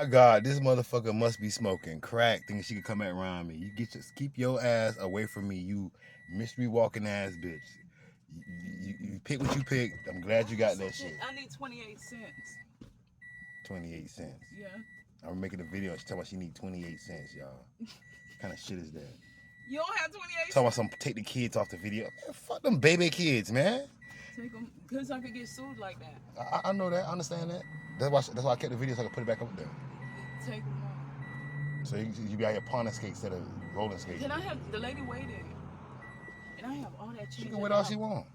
my God, this motherfucker must be smoking crack, thinking she could come back around me. Keep your ass away from me, you mystery walking ass bitch. You pick what you pick. I'm glad you got that shit. I need 28 cents. 28 cents. Yeah. I'm making a video. She talking about she need 28 cents, y'all. What kind of shit is that? You don't have 28 cents? Talking about some take the kids off the video. Man, fuck them baby kids, man. Take them, because I could get sued like that. I know that. I understand that. That's why I kept the video so I could put it back up there. Take them off. So you be out here pawn skates instead of rolling skates. Can I have the lady waiting? And I have all that change. She can wait all she want.